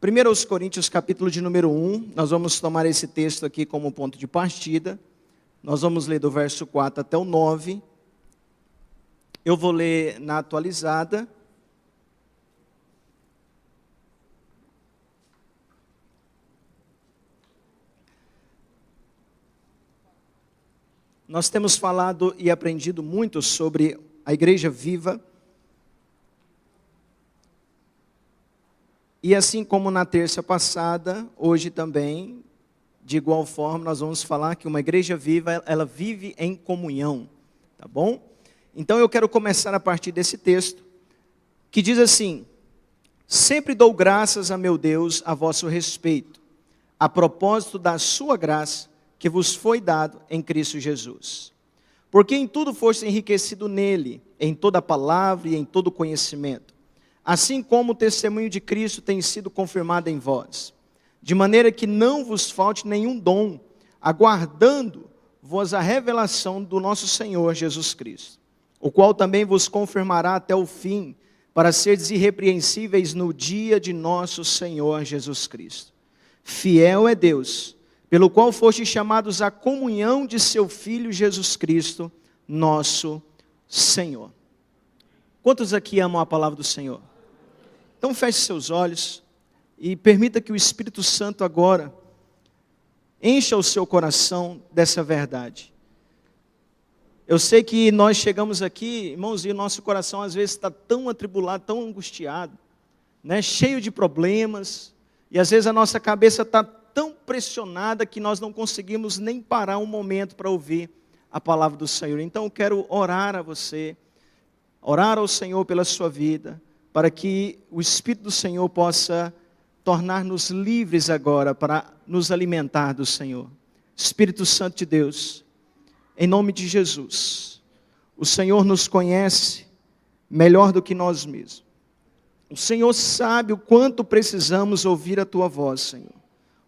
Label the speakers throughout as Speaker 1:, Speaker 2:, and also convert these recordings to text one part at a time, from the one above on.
Speaker 1: 1 Coríntios, capítulo de número 1, nós vamos tomar esse texto aqui como ponto de partida. Nós vamos ler do verso 4 até o 9. Eu vou ler na atualizada. Nós temos falado e aprendido muito sobre a Igreja Viva. E assim como na terça passada, hoje também, de igual forma, nós vamos falar que uma igreja viva, ela vive em comunhão, tá bom? Então eu quero começar a partir desse texto, que diz assim: sempre dou graças a meu Deus a vosso respeito, a propósito da sua graça, que vos foi dado em Cristo Jesus. Porque em tudo foste enriquecido nele, em toda palavra e em todo conhecimento, assim como o testemunho de Cristo tem sido confirmado em vós, de maneira que não vos falte nenhum dom, aguardando-vos a revelação do nosso Senhor Jesus Cristo, o qual também vos confirmará até o fim, para seres irrepreensíveis no dia de nosso Senhor Jesus Cristo. Fiel é Deus, pelo qual fostes chamados à comunhão de seu Filho Jesus Cristo, nosso Senhor. Quantos aqui amam a palavra do Senhor? Então feche seus olhos e permita que o Espírito Santo agora encha o seu coração dessa verdade. Eu sei que nós chegamos aqui, irmãos, e o nosso coração às vezes está tão atribulado, tão angustiado, né, cheio de problemas, e às vezes a nossa cabeça está tão pressionada que nós não conseguimos nem parar um momento para ouvir a palavra do Senhor. Então eu quero orar a você, orar ao Senhor pela sua vida, para que o Espírito do Senhor possa tornar-nos livres agora para nos alimentar do Senhor. Espírito Santo de Deus, em nome de Jesus, o Senhor nos conhece melhor do que nós mesmos. O Senhor sabe o quanto precisamos ouvir a Tua voz, Senhor.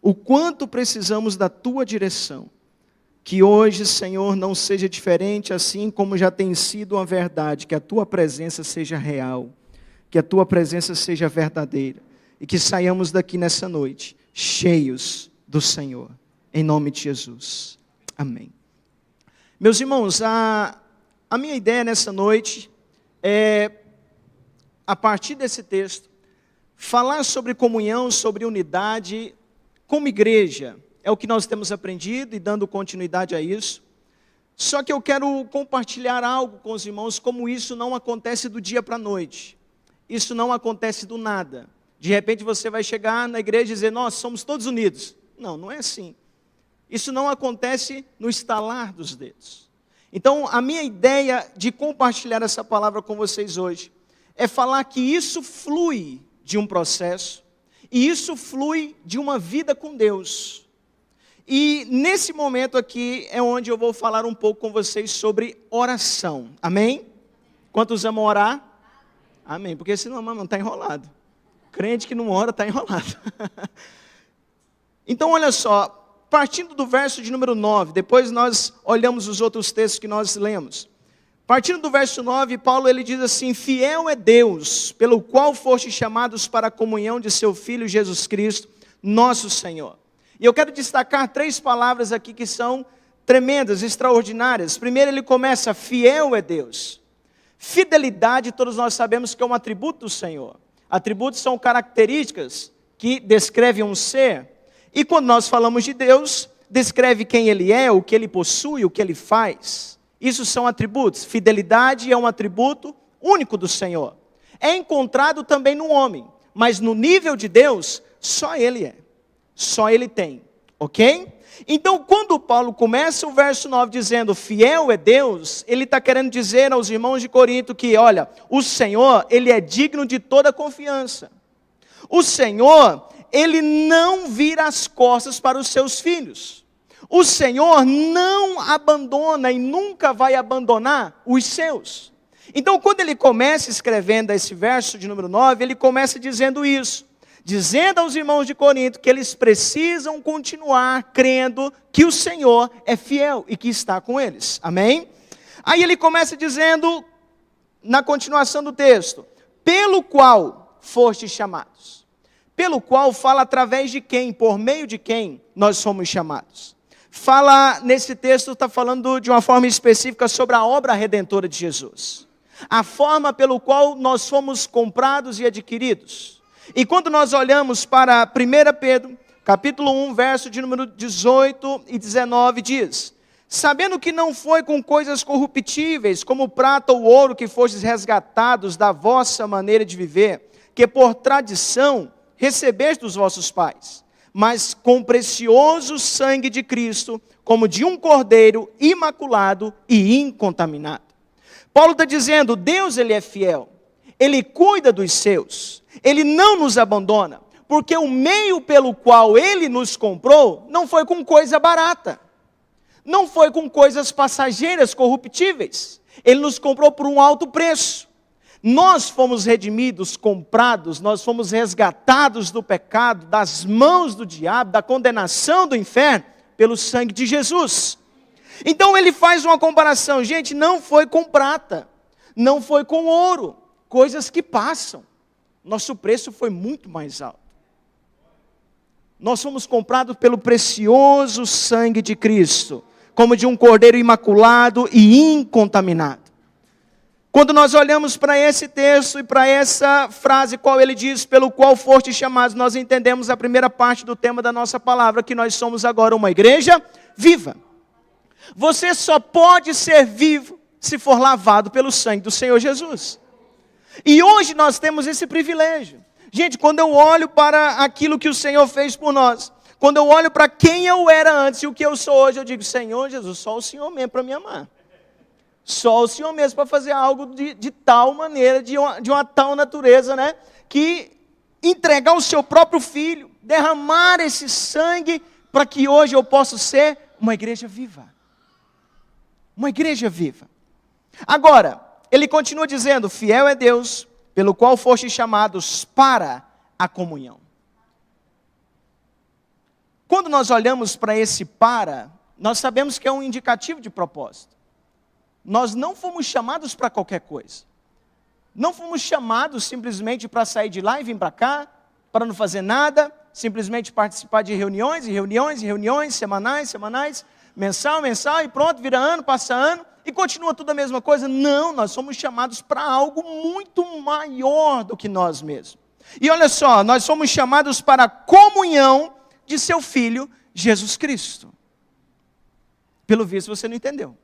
Speaker 1: O quanto precisamos da Tua direção. Que hoje, Senhor, não seja diferente, assim como já tem sido uma verdade, que a Tua presença seja real, que a Tua presença seja verdadeira, e que saiamos daqui nessa noite, cheios do Senhor, em nome de Jesus. Amém. Meus irmãos, a minha ideia nessa noite é, a partir desse texto, falar sobre comunhão, sobre unidade, como igreja. É o que nós temos aprendido e dando continuidade a isso. Só que eu quero compartilhar algo com os irmãos, como isso não acontece do dia para a noite. Isso não acontece do nada. De repente você vai chegar na igreja e dizer, nós somos todos unidos. Não, não é assim. Isso não acontece no estalar dos dedos. Então, a minha ideia de compartilhar essa palavra com vocês hoje é falar que isso flui de um processo e isso flui de uma vida com Deus. E nesse momento aqui é onde eu vou falar um pouco com vocês sobre oração. Amém? Quantos amam orar? Amém, porque senão não está enrolado. Crente que não ora está enrolado. Então olha só, partindo do verso de número 9, depois nós olhamos os outros textos que nós lemos. Partindo do verso 9, Paulo ele diz assim: fiel é Deus, pelo qual fostes chamados para a comunhão de seu Filho Jesus Cristo, nosso Senhor. E eu quero destacar 3 palavras aqui que são tremendas, extraordinárias. Primeiro ele começa, fiel é Deus. Fidelidade, todos nós sabemos que é um atributo do Senhor. Atributos são características que descrevem um ser. E quando nós falamos de Deus, descreve quem Ele é, o que Ele possui, o que Ele faz. Isso são atributos. Fidelidade é um atributo único do Senhor. É encontrado também no homem, mas no nível de Deus, só Ele é. Só Ele tem. Ok? Então, quando Paulo começa o verso 9 dizendo, fiel é Deus, ele está querendo dizer aos irmãos de Corinto que, olha, o Senhor, Ele é digno de toda confiança. O Senhor, Ele não vira as costas para os seus filhos. O Senhor não abandona e nunca vai abandonar os seus. Então, quando ele começa escrevendo esse verso de número 9, ele começa dizendo isso. Dizendo aos irmãos de Corinto que eles precisam continuar crendo que o Senhor é fiel e que está com eles. Amém? Aí ele começa dizendo, na continuação do texto, pelo qual fostes chamados. pelo qual fala através de quem, por meio de quem nós somos chamados. Fala, nesse texto, está falando de uma forma específica sobre a obra redentora de Jesus. A forma pelo qual nós fomos comprados e adquiridos. E quando nós olhamos para 1 Pedro, capítulo 1, verso de número 18 e 19, diz: sabendo que não foi com coisas corruptíveis, como prata ou ouro, que fostes resgatados da vossa maneira de viver, que por tradição recebeste dos vossos pais, mas com precioso sangue de Cristo, como de um cordeiro imaculado e incontaminado. Paulo está dizendo, Deus ele é fiel, Ele cuida dos seus, Ele não nos abandona, porque o meio pelo qual Ele nos comprou, não foi com coisa barata, não foi com coisas passageiras, corruptíveis, Ele nos comprou por um alto preço. Nós fomos redimidos, comprados, nós fomos resgatados do pecado, das mãos do diabo, da condenação do inferno, pelo sangue de Jesus. Então ele faz uma comparação, gente, não foi com prata, não foi com ouro, coisas que passam. Nosso preço foi muito mais alto. Nós fomos comprados pelo precioso sangue de Cristo, como de um cordeiro imaculado e incontaminado. Quando nós olhamos para esse texto e para essa frase, qual ele diz, pelo qual foste chamados, nós entendemos a primeira parte do tema da nossa palavra, que nós somos agora uma igreja viva. Você só pode ser vivo se for lavado pelo sangue do Senhor Jesus. E hoje nós temos esse privilégio. Gente, quando eu olho para aquilo que o Senhor fez por nós, quando eu olho para quem eu era antes e o que eu sou hoje, eu digo, Senhor Jesus, só o Senhor mesmo para me amar. Só o Senhor mesmo para fazer algo de tal maneira, de uma tal natureza, né? Que entregar o seu próprio filho, derramar esse sangue, para que hoje eu possa ser uma igreja viva. Uma igreja viva. Agora, ele continua dizendo, fiel é Deus, pelo qual fostes chamados para a comunhão. Quando nós olhamos para esse para, nós sabemos que é um indicativo de propósito. Nós não fomos chamados para qualquer coisa. Não fomos chamados simplesmente para sair de lá e vir para cá, para não fazer nada, simplesmente participar de reuniões, semanais, mensal, e pronto, vira ano, passa ano, e continua tudo a mesma coisa. Não, nós somos chamados para algo muito maior do que nós mesmos. E olha só, nós somos chamados para a comunhão de seu Filho, Jesus Cristo. Pelo visto você não entendeu.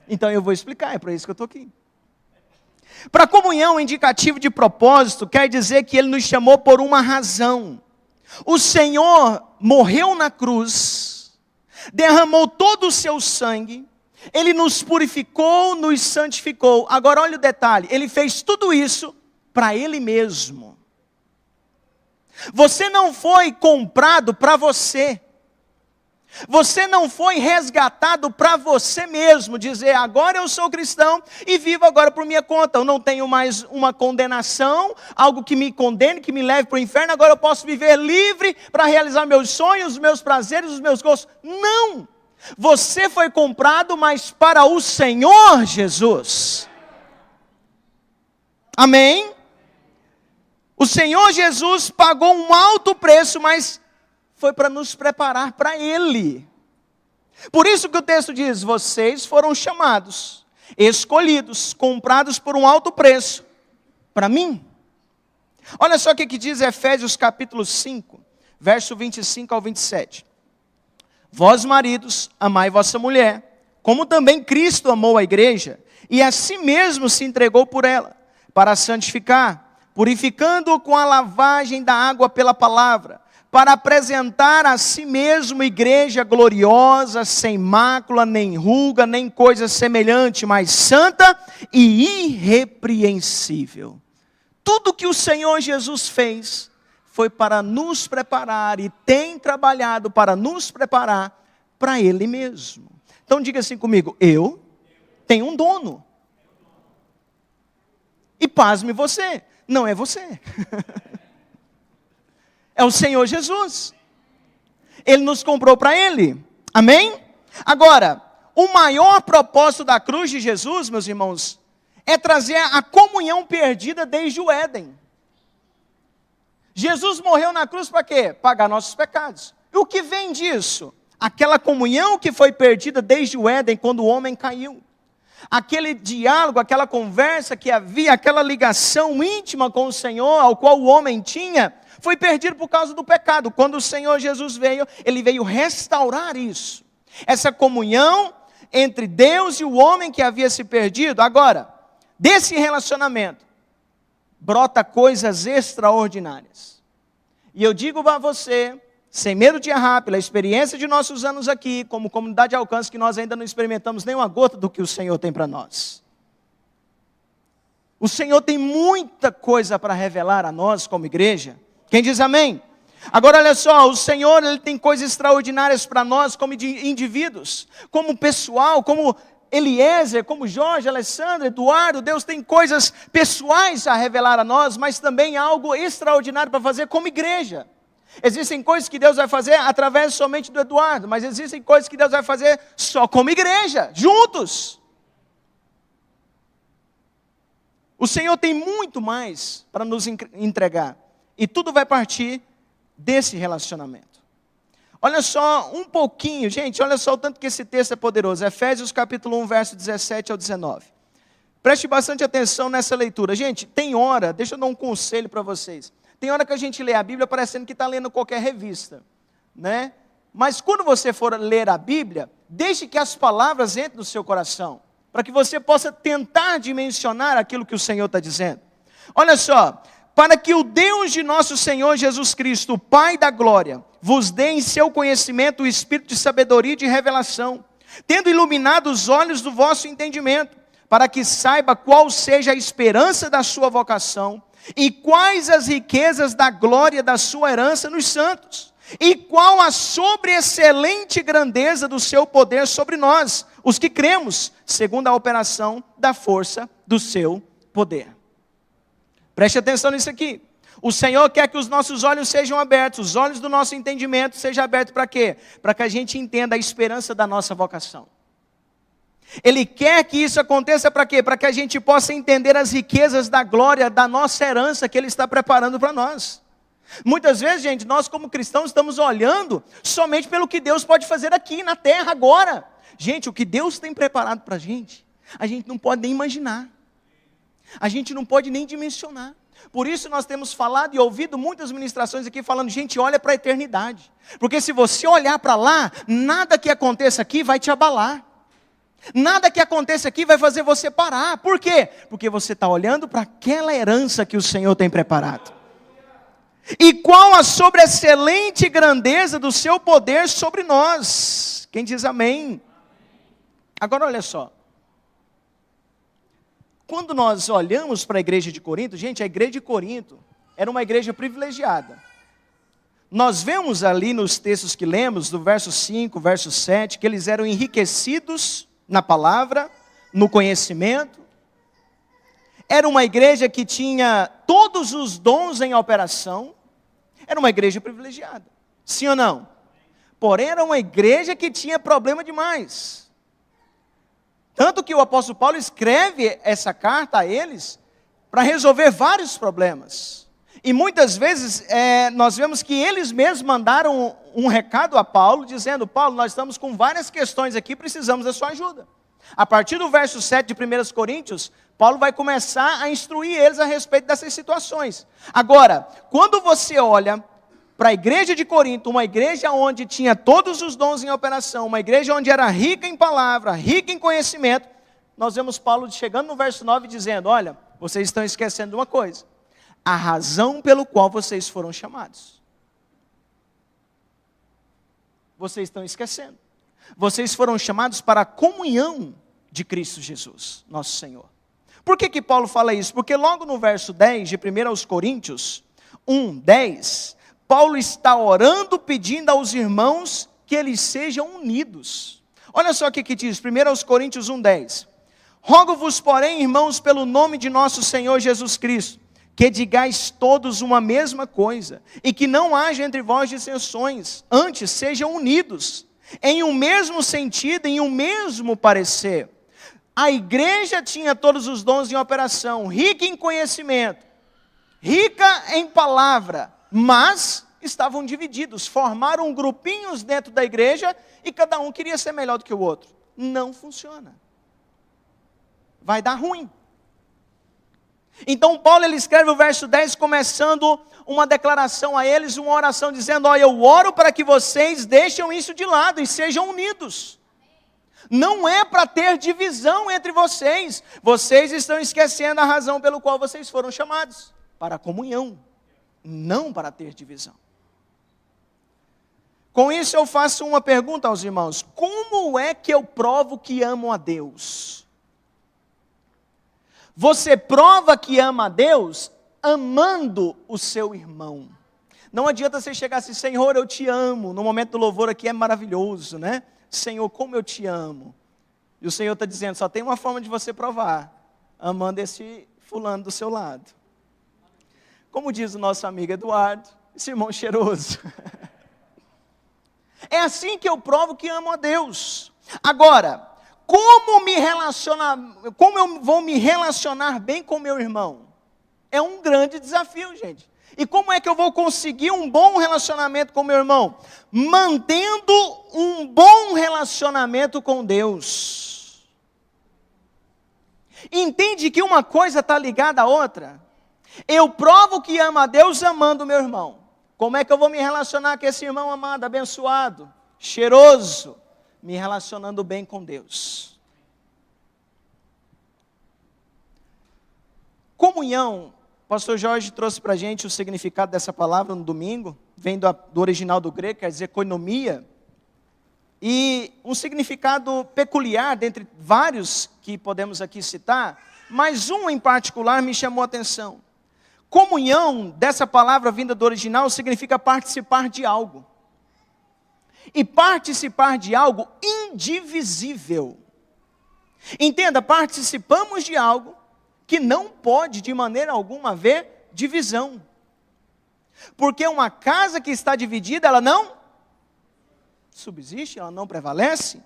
Speaker 1: Então eu vou explicar, é para isso que eu estou aqui. Para comunhão, indicativo de propósito, quer dizer que Ele nos chamou por uma razão. O Senhor morreu na cruz, derramou todo o seu sangue, Ele nos purificou, nos santificou. Agora olha o detalhe, Ele fez tudo isso para Ele mesmo. Você não foi comprado para você. Você não foi resgatado para você mesmo, dizer, agora eu sou cristão e vivo agora por minha conta. Eu não tenho mais uma condenação, algo que me condene, que me leve para o inferno. Agora eu posso viver livre para realizar meus sonhos, meus prazeres, os meus gostos. Não! Você foi comprado, mas para o Senhor Jesus. Amém? O Senhor Jesus pagou um alto preço, mas foi para nos preparar para Ele. Por isso que o texto diz, vocês foram chamados, escolhidos, comprados por um alto preço, para mim. Olha só o que diz Efésios capítulo 5, verso 25 ao 27. Vós maridos, amai vossa mulher, como também Cristo amou a igreja, e a si mesmo se entregou por ela, para a santificar, purificando-o com a lavagem da água pela palavra, para apresentar a si mesmo igreja gloriosa, sem mácula, nem ruga, nem coisa semelhante, mas santa e irrepreensível. Tudo que o Senhor Jesus fez foi para nos preparar e tem trabalhado para nos preparar para Ele mesmo. Então diga assim comigo, eu tenho um dono. E pasme você, não é você. É o Senhor Jesus. Ele nos comprou para Ele. Amém? Agora, o maior propósito da cruz de Jesus, meus irmãos, é trazer a comunhão perdida desde o Éden. Jesus morreu na cruz para quê? Pagar nossos pecados. E o que vem disso? Aquela comunhão que foi perdida desde o Éden, quando o homem caiu. Aquele diálogo, aquela conversa que havia, aquela ligação íntima com o Senhor, ao qual o homem tinha, foi perdido por causa do pecado. Quando o Senhor Jesus veio, Ele veio restaurar isso. Essa comunhão entre Deus e o homem que havia se perdido. Agora, desse relacionamento, brota coisas extraordinárias. E eu digo para você, sem medo de errar, pela experiência de nossos anos aqui, como comunidade de alcance, que nós ainda não experimentamos nenhuma gota do que o Senhor tem para nós. O Senhor tem muita coisa para revelar a nós como igreja. Quem diz amém? Agora olha só, o Senhor Ele tem coisas extraordinárias para nós como indivíduos, como pessoal, como Eliezer, como Jorge, Alessandra, Eduardo. Deus tem coisas pessoais a revelar a nós, mas também algo extraordinário para fazer como igreja. Existem coisas que Deus vai fazer através somente do Eduardo, mas existem coisas que Deus vai fazer só como igreja, juntos. O Senhor tem muito mais para nos entregar, e tudo vai partir desse relacionamento. Olha só um pouquinho, gente, olha só o tanto que esse texto é poderoso. Efésios capítulo 1, verso 17 ao 19. Preste bastante atenção nessa leitura. Gente, tem hora, deixa eu dar um conselho para vocês. Tem hora que a gente lê a Bíblia parecendo que está lendo qualquer revista, né? Mas quando você for ler a Bíblia, deixe que as palavras entrem no seu coração, para que você possa tentar dimensionar aquilo que o Senhor está dizendo. Olha só, para que o Deus de nosso Senhor Jesus Cristo, o Pai da glória, vos dê em seu conhecimento o espírito de sabedoria e de revelação, tendo iluminado os olhos do vosso entendimento, para que saiba qual seja a esperança da sua vocação, e quais as riquezas da glória da sua herança nos santos, e qual a sobreexcelente grandeza do seu poder sobre nós, os que cremos, segundo a operação da força do seu poder. Preste atenção nisso aqui. O Senhor quer que os nossos olhos sejam abertos, os olhos do nosso entendimento sejam abertos para quê? Para que a gente entenda a esperança da nossa vocação. Ele quer que isso aconteça para quê? Para que a gente possa entender as riquezas da glória, da nossa herança que Ele está preparando para nós. Muitas vezes, gente, nós como cristãos estamos olhando somente pelo que Deus pode fazer aqui na terra agora. Gente, o que Deus tem preparado para a gente não pode nem imaginar. A gente não pode nem dimensionar. Por isso nós temos falado e ouvido muitas ministrações aqui falando, gente, olha para a eternidade. Porque se você olhar para lá, nada que aconteça aqui vai te abalar. Nada que aconteça aqui vai fazer você parar. Por quê? Porque você está olhando para aquela herança que o Senhor tem preparado. E qual a sobreexcelente grandeza do seu poder sobre nós? Quem diz amém? Agora olha só. Quando nós olhamos para a igreja de Corinto, gente, a igreja de Corinto era uma igreja privilegiada. Nós vemos ali nos textos que lemos, do verso 5, verso 7, que eles eram enriquecidos na palavra, no conhecimento. Era uma igreja que tinha todos os dons em operação. Era uma igreja privilegiada. Sim ou não? Porém, era uma igreja que tinha problema demais. Tanto que o apóstolo Paulo escreve essa carta a eles para resolver vários problemas. E muitas vezes nós vemos que eles mesmos mandaram um recado a Paulo, dizendo, Paulo, nós estamos com várias questões aqui, precisamos da sua ajuda. A partir do verso 7 de 1 Coríntios, Paulo vai começar a instruir eles a respeito dessas situações. Agora, quando você olha para a igreja de Corinto, uma igreja onde tinha todos os dons em operação, uma igreja onde era rica em palavra, rica em conhecimento, nós vemos Paulo chegando no verso 9 dizendo, olha, vocês estão esquecendo de uma coisa, a razão pelo qual vocês foram chamados. Vocês estão esquecendo. Vocês foram chamados para a comunhão de Cristo Jesus, nosso Senhor. Por que Paulo fala isso? Porque logo no verso 10 de 1 Coríntios 1, 10, Paulo está orando, pedindo aos irmãos que eles sejam unidos. Olha só o que diz, 1 Coríntios 1, 10. Rogo-vos, porém, irmãos, pelo nome de nosso Senhor Jesus Cristo, que digais todos uma mesma coisa, e que não haja entre vós dissensões, antes sejam unidos, em um mesmo sentido, em um mesmo parecer. A igreja tinha todos os dons em operação, rica em conhecimento, rica em palavra, mas estavam divididos, formaram grupinhos dentro da igreja e cada um queria ser melhor do que o outro. Não funciona. Vai dar ruim. Então Paulo ele escreve o verso 10 começando uma declaração a eles, uma oração dizendo: ó, eu oro para que vocês deixem isso de lado e sejam unidos. Não é para ter divisão entre vocês. Vocês estão esquecendo a razão pelo qual vocês foram chamados, para a comunhão, não para ter divisão. Com isso eu faço uma pergunta aos irmãos: como é que eu provo que amo a Deus? Você prova que ama a Deus amando o seu irmão. Não adianta você chegar assim: Senhor, eu te amo. No momento do louvor aqui é maravilhoso, né? Senhor, como eu te amo. E o Senhor está dizendo: só tem uma forma de você provar, amando esse fulano do seu lado. Como diz o nosso amigo Eduardo, esse irmão cheiroso. É assim que eu provo que amo a Deus. Agora, como eu vou me relacionar bem com meu irmão? É um grande desafio, gente. E como é que eu vou conseguir um bom relacionamento com meu irmão? Mantendo um bom relacionamento com Deus. Entende que uma coisa está ligada à outra? Eu provo que amo a Deus amando o meu irmão. Como é que eu vou me relacionar com esse irmão amado, abençoado, cheiroso? Me relacionando bem com Deus. Comunhão, o pastor Jorge trouxe para a gente o significado dessa palavra no domingo, vem do original do grego, quer dizer koinomia, e um significado peculiar, dentre vários que podemos aqui citar, mas um em particular me chamou a atenção. Comunhão, dessa palavra vinda do original, significa participar de algo. E participar de algo indivisível. Entenda, participamos de algo que não pode de maneira alguma haver divisão. Porque uma casa que está dividida, ela não subsiste, ela não prevalece.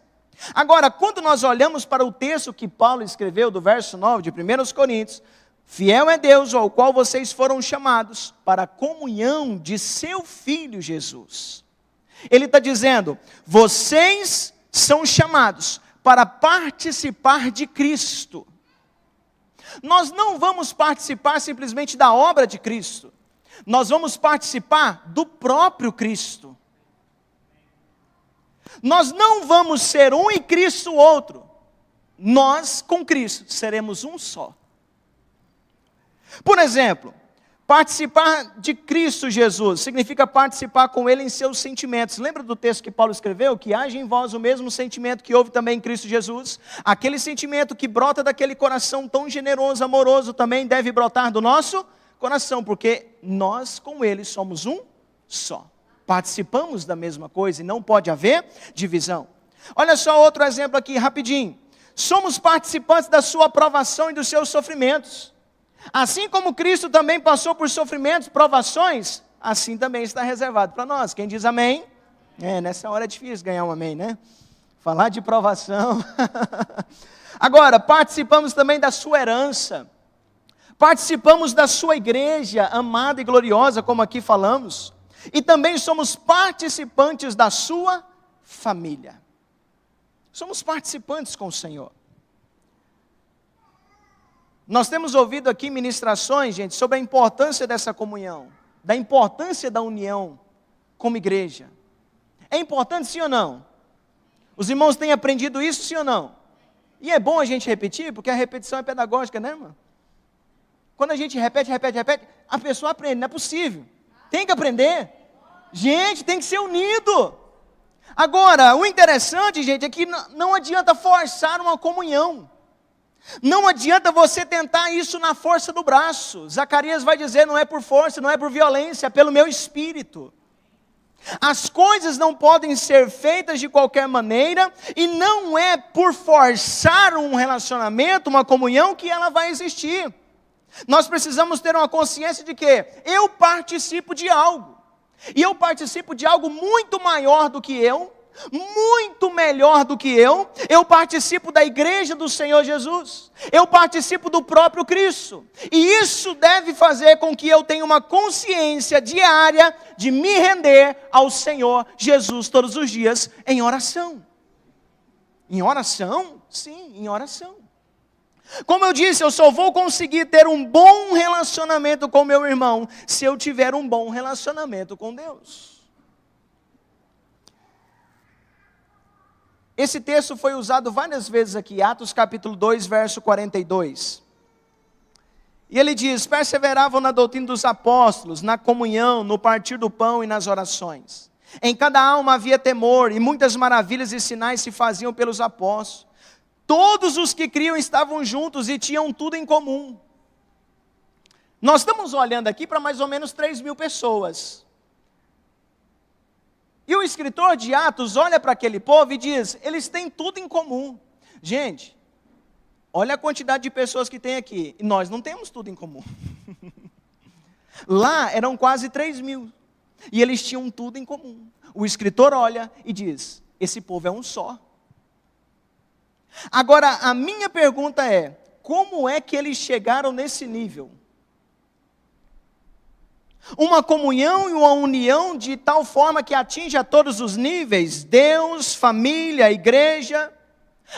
Speaker 1: Agora, quando nós olhamos para o texto que Paulo escreveu do verso 9 de 1 Coríntios, fiel é Deus ao qual vocês foram chamados para a comunhão de seu Filho Jesus. Ele está dizendo: vocês são chamados para participar de Cristo. Nós não vamos participar simplesmente da obra de Cristo. Nós vamos participar do próprio Cristo. Nós não vamos ser um e Cristo outro. Nós com Cristo seremos um só. Por exemplo, participar de Cristo Jesus significa participar com Ele em seus sentimentos. Lembra do texto que Paulo escreveu? Que haja em vós o mesmo sentimento que houve também em Cristo Jesus. Aquele sentimento que brota daquele coração tão generoso, amoroso, também deve brotar do nosso coração, porque nós com Ele somos um só. Participamos da mesma coisa e não pode haver divisão. Olha só outro exemplo aqui, rapidinho. Somos participantes da sua aprovação e dos seus sofrimentos. Assim como Cristo também passou por sofrimentos, provações, assim também está reservado para nós. Quem diz amém? Nessa hora é difícil ganhar um amém, né? Falar de provação. Agora, participamos também da sua herança. Participamos da sua igreja amada e gloriosa, como aqui falamos. E também somos participantes da sua família. Somos participantes com o Senhor. Nós temos ouvido aqui ministrações, gente, sobre a importância dessa comunhão, da importância da união como igreja. É importante, sim ou não? Os irmãos têm aprendido isso, sim ou não? E é bom a gente repetir, porque a repetição é pedagógica, né, irmão? Quando a gente repete, a pessoa aprende, não é possível. Tem que aprender. Gente, tem que ser unido. Agora, o interessante, gente, é que não adianta forçar uma comunhão. Não adianta você tentar isso na força do braço. Zacarias vai dizer: não é por força, não é por violência, é pelo meu espírito. As coisas não podem ser feitas de qualquer maneira, e não é por forçar um relacionamento, uma comunhão, que ela vai existir. Nós precisamos ter uma consciência de que eu participo de algo, e eu participo de algo muito maior do que eu, muito melhor do que eu participo da igreja do Senhor Jesus, eu participo do próprio Cristo, e isso deve fazer com que eu tenha uma consciência diária de me render ao Senhor Jesus todos os dias em oração. Em oração? Sim, em oração. Como eu disse, eu só vou conseguir ter um bom relacionamento com meu irmão se eu tiver um bom relacionamento com Deus. Esse texto foi usado várias vezes aqui, Atos capítulo 2, verso 42. E ele diz: perseveravam na doutrina dos apóstolos, na comunhão, no partir do pão e nas orações. Em cada alma havia temor, e muitas maravilhas e sinais se faziam pelos apóstolos. Todos os que criam estavam juntos e tinham tudo em comum. Nós estamos olhando aqui para mais ou menos 3.000 pessoas. E o escritor de Atos olha para aquele povo e diz: eles têm tudo em comum. Gente, olha a quantidade de pessoas que tem aqui. E nós não temos tudo em comum. Lá eram quase 3.000. E eles tinham tudo em comum. O escritor olha e diz: esse povo é um só. Agora, a minha pergunta é: como é que eles chegaram nesse nível? Uma comunhão e uma união de tal forma que atinge a todos os níveis, Deus, família, igreja,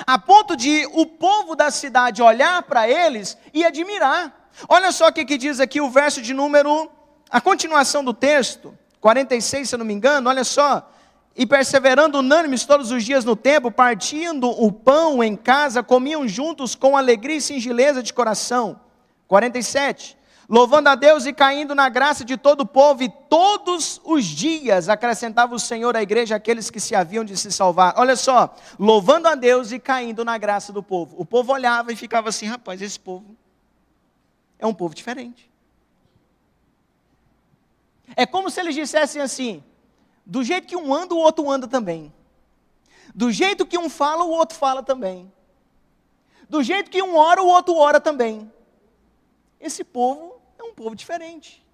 Speaker 1: a ponto de o povo da cidade olhar para eles e admirar. Olha só o que diz aqui o verso de número, a continuação do texto, 46, se eu não me engano, olha só. E perseverando unânimes todos os dias no templo, partindo o pão em casa, comiam juntos com alegria e singeleza de coração. 47. Louvando a Deus e caindo na graça de todo o povo, e todos os dias acrescentava o Senhor à igreja aqueles que se haviam de se salvar. Olha só, louvando a Deus e caindo na graça do povo. O povo olhava e ficava assim: rapaz, esse povo é um povo diferente. É como se eles dissessem assim: do jeito que um anda, o outro anda também. Do jeito que um fala, o outro fala também. Do jeito que um ora, o outro ora também. Esse povo é um povo diferente.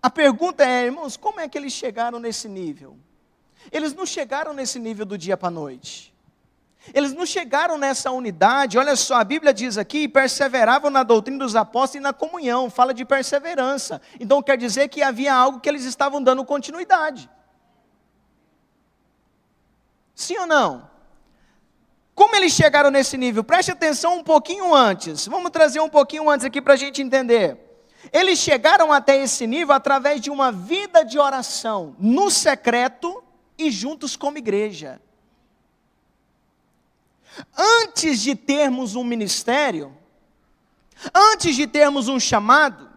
Speaker 1: A pergunta é, irmãos, como é que eles chegaram nesse nível? Eles não chegaram nesse nível do dia para a noite. Eles não chegaram nessa unidade. Olha só, a Bíblia diz aqui: perseveravam na doutrina dos apóstolos e na comunhão. Fala de perseverança. Então quer dizer que havia algo que eles estavam dando continuidade. Sim ou não? Como eles chegaram nesse nível? Preste atenção um pouquinho antes. Vamos trazer um pouquinho antes aqui para a gente entender. Eles chegaram até esse nível através de uma vida de oração, no secreto e juntos como igreja. Antes de termos um ministério, antes de termos um chamado,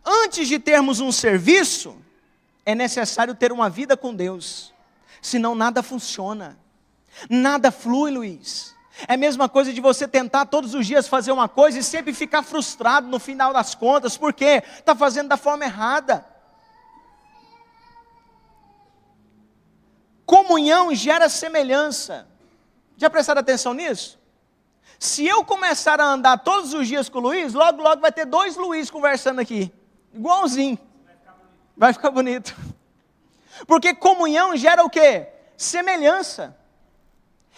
Speaker 1: antes de termos um serviço, é necessário ter uma vida com Deus. Senão nada funciona. Nada flui, Luiz. É a mesma coisa de você tentar todos os dias fazer uma coisa e sempre ficar frustrado no final das contas. Por quê? Está fazendo da forma errada. Comunhão gera semelhança. Já prestaram atenção nisso? Se eu começar a andar todos os dias com o Luiz, logo vai ter 2 Luiz conversando aqui. Igualzinho. Vai ficar bonito. Porque comunhão gera o quê? Semelhança.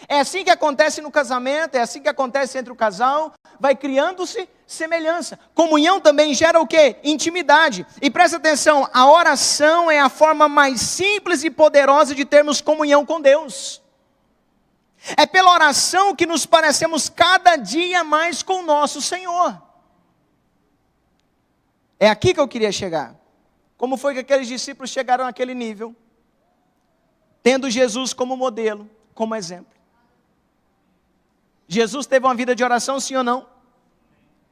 Speaker 1: É assim que acontece no casamento, é assim que acontece entre o casal, vai criando-se semelhança. Comunhão também gera o quê? Intimidade. E presta atenção, a oração é a forma mais simples e poderosa de termos comunhão com Deus. É pela oração que nos parecemos cada dia mais com o nosso Senhor. É aqui que eu queria chegar. Como foi que aqueles discípulos chegaram naquele nível? Tendo Jesus como modelo, como exemplo. Jesus teve uma vida de oração, sim ou não?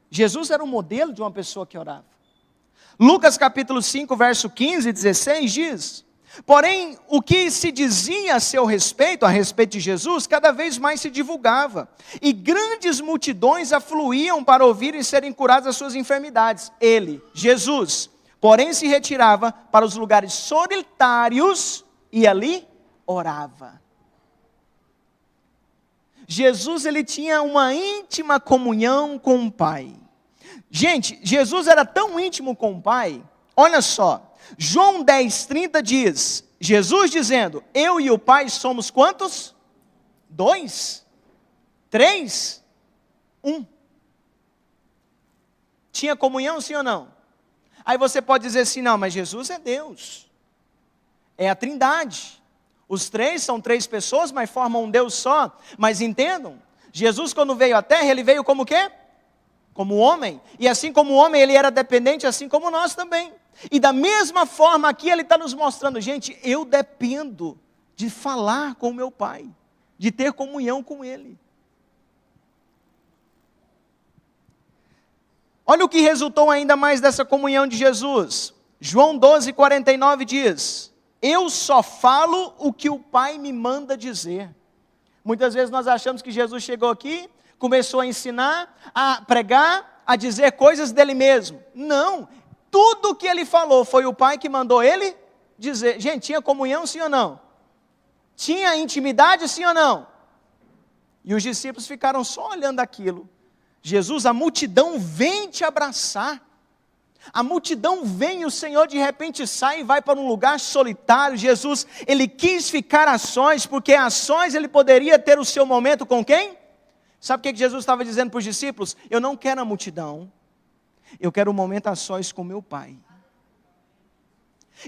Speaker 1: Jesus era um modelo de uma pessoa que orava. Lucas capítulo 5, verso 15 e 16 diz: porém, o que se dizia a seu respeito, a respeito de Jesus, cada vez mais se divulgava, e grandes multidões afluíam para ouvir e serem curadas das suas enfermidades. Ele, Jesus, porém se retirava para os lugares solitários e ali orava. Jesus, ele tinha uma íntima comunhão com o Pai. Gente, Jesus era tão íntimo com o Pai, olha só, João 10:30 diz, Jesus dizendo, eu e o Pai somos quantos? 2? 3? 1. Tinha comunhão, sim ou não? Aí você pode dizer assim, não, mas Jesus é Deus. É a Trindade. Os três são 3 pessoas, mas formam um Deus só. Mas entendam, Jesus quando veio à terra, ele veio como o quê? Como homem. E assim como homem, ele era dependente, assim como nós também. E da mesma forma aqui ele está nos mostrando, gente, eu dependo de falar com o meu Pai, de ter comunhão com Ele. Olha o que resultou ainda mais dessa comunhão de Jesus. João 12:49 diz, eu só falo o que o Pai me manda dizer. Muitas vezes nós achamos que Jesus chegou aqui, começou a ensinar, a pregar, a dizer coisas dele mesmo. Não, tudo o que ele falou foi o Pai que mandou ele dizer. Gente, tinha comunhão sim ou não? Tinha intimidade sim ou não? E os discípulos ficaram só olhando aquilo. Jesus, a multidão vem te abraçar. A multidão vem e o Senhor de repente sai e vai para um lugar solitário. Jesus, ele quis ficar a sós, porque a sós ele poderia ter o seu momento com quem? Sabe o que Jesus estava dizendo para os discípulos? Eu não quero a multidão, eu quero um momento a sós com meu Pai.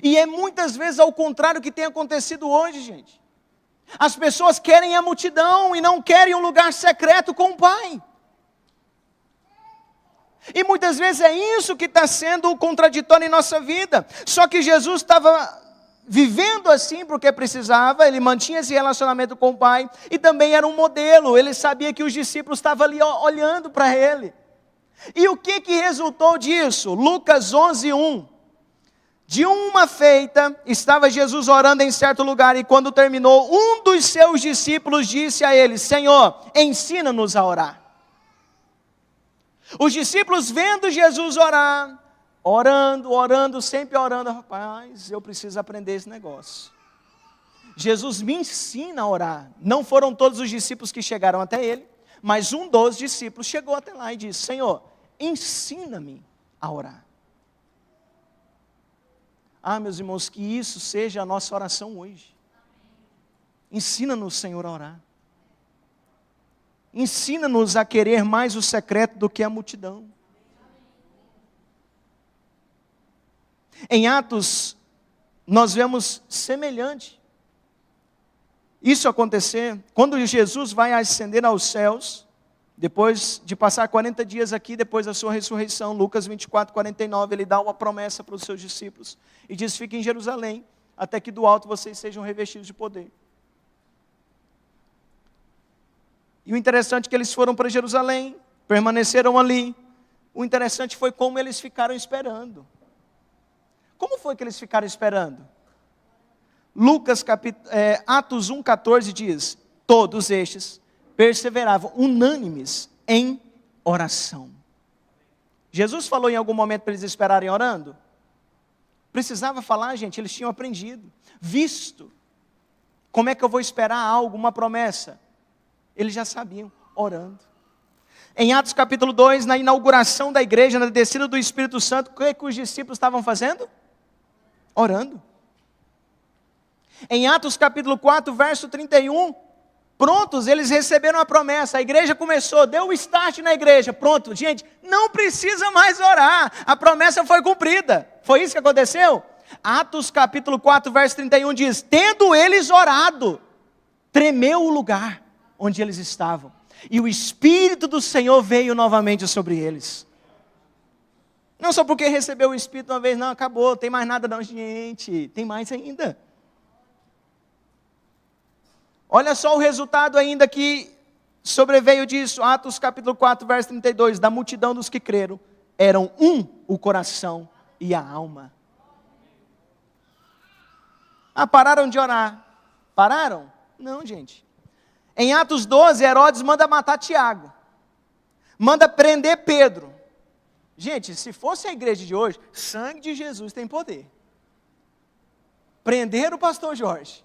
Speaker 1: E é muitas vezes ao contrário que tem acontecido hoje, gente. As pessoas querem a multidão e não querem um lugar secreto com o Pai. E muitas vezes é isso que está sendo contraditório em nossa vida. Só que Jesus estava vivendo assim porque precisava, ele mantinha esse relacionamento com o Pai, e também era um modelo, ele sabia que os discípulos estavam ali olhando para ele. E o que resultou disso? Lucas 11:1. De uma feita, estava Jesus orando em certo lugar, e quando terminou, um dos seus discípulos disse a ele, Senhor, ensina-nos a orar. Os discípulos vendo Jesus orar, orando, sempre orando, rapaz, eu preciso aprender esse negócio. Jesus me ensina a orar. Não foram todos os discípulos que chegaram até ele, mas um dos discípulos chegou até lá e disse, Senhor, ensina-me a orar. Ah, meus irmãos, que isso seja a nossa oração hoje. Ensina-nos, Senhor, a orar. Ensina-nos a querer mais o secreto do que a multidão. Em Atos, nós vemos semelhante isso acontecer, quando Jesus vai ascender aos céus, depois de passar 40 dias aqui, depois da sua ressurreição, Lucas 24:49, ele dá uma promessa para os seus discípulos, e diz, fiquem em Jerusalém, até que do alto vocês sejam revestidos de poder. E o interessante é que eles foram para Jerusalém, permaneceram ali. O interessante foi como eles ficaram esperando. Como foi que eles ficaram esperando? Atos 1:14 diz, todos estes perseveravam unânimes em oração. Jesus falou em algum momento para eles esperarem orando? Precisava falar, gente, eles tinham aprendido, visto. Como é que eu vou esperar algo, uma promessa? Eles já sabiam, orando. Em Atos capítulo 2, na inauguração da igreja, na descida do Espírito Santo, o que é que os discípulos estavam fazendo? Orando. Em Atos capítulo 4, verso 31, prontos, eles receberam a promessa, a igreja começou, deu o start na igreja, pronto, gente, não precisa mais orar, a promessa foi cumprida. Foi isso que aconteceu? Atos capítulo 4, verso 31 diz, tendo eles orado, tremeu o lugar onde eles estavam, e o Espírito do Senhor veio novamente sobre eles. Não só porque recebeu o Espírito uma vez, não, acabou, tem mais nada não, gente, tem mais ainda. Olha só o resultado ainda que sobreveio disso, Atos capítulo 4, verso 32, da multidão dos que creram, eram um o coração e a alma. Ah, pararam de orar? Pararam? Não, gente. Em Atos 12, Herodes manda matar Tiago, manda prender Pedro. Gente, se fosse a igreja de hoje, sangue de Jesus tem poder. Prender o pastor Jorge.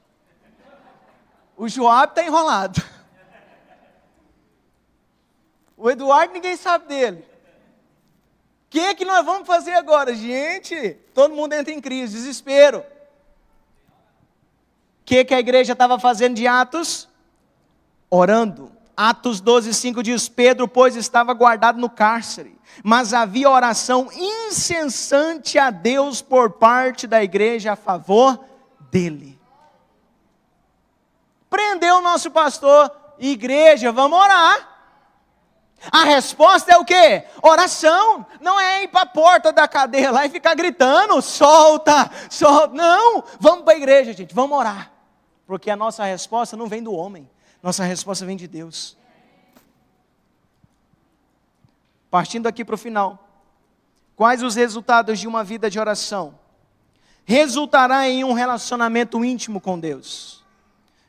Speaker 1: O Joab está enrolado. O Eduardo ninguém sabe dele. que nós vamos fazer agora? Gente, todo mundo entra em crise, desespero. O que a igreja estava fazendo de Atos? Orando. Atos 12:5 diz, Pedro, pois, estava guardado no cárcere, mas havia oração incessante a Deus por parte da igreja a favor dele. Prendeu o nosso pastor, igreja, vamos orar. A resposta é o quê? Oração. Não é ir para a porta da cadeia lá e ficar gritando, solta, solta. Não, vamos para a igreja, gente, vamos orar. Porque a nossa resposta não vem do homem, nossa resposta vem de Deus. Partindo aqui para o final. Quais os resultados de uma vida de oração? Resultará em um relacionamento íntimo com Deus.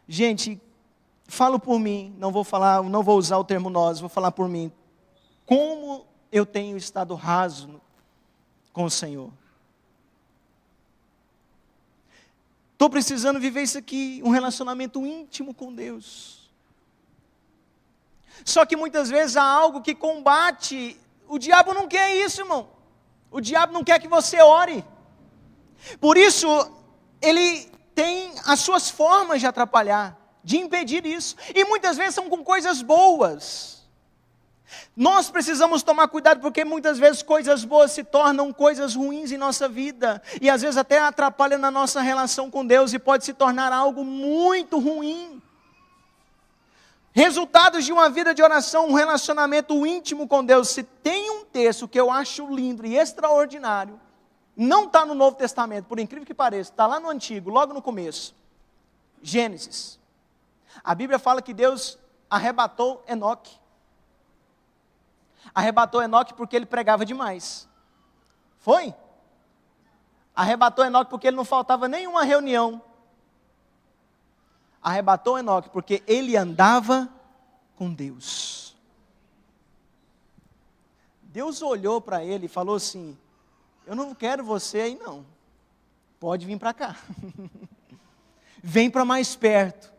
Speaker 1: Gente, falo por mim, não vou usar o termo nós, vou falar por mim. Como eu tenho estado raso com o Senhor. Estou precisando viver isso aqui, um relacionamento íntimo com Deus. Só que muitas vezes há algo que combate, o diabo não quer isso, irmão. O diabo não quer que você ore. Por isso, ele tem as suas formas de atrapalhar, de impedir isso. E muitas vezes são com coisas boas. Nós precisamos tomar cuidado porque muitas vezes coisas boas se tornam coisas ruins em nossa vida. E às vezes até atrapalham na nossa relação com Deus e pode se tornar algo muito ruim. Resultados de uma vida de oração, um relacionamento íntimo com Deus. Se tem um texto que eu acho lindo e extraordinário, não está no Novo Testamento, por incrível que pareça, está lá no Antigo, logo no começo. Gênesis. A Bíblia fala que Deus arrebatou Enoque. Arrebatou Enoque porque ele pregava demais. Foi? Arrebatou Enoque porque ele não faltava nenhuma reunião. Arrebatou Enoque porque ele andava com Deus. Deus olhou para ele e falou assim, eu não quero você aí não, pode vir para cá, vem para mais perto,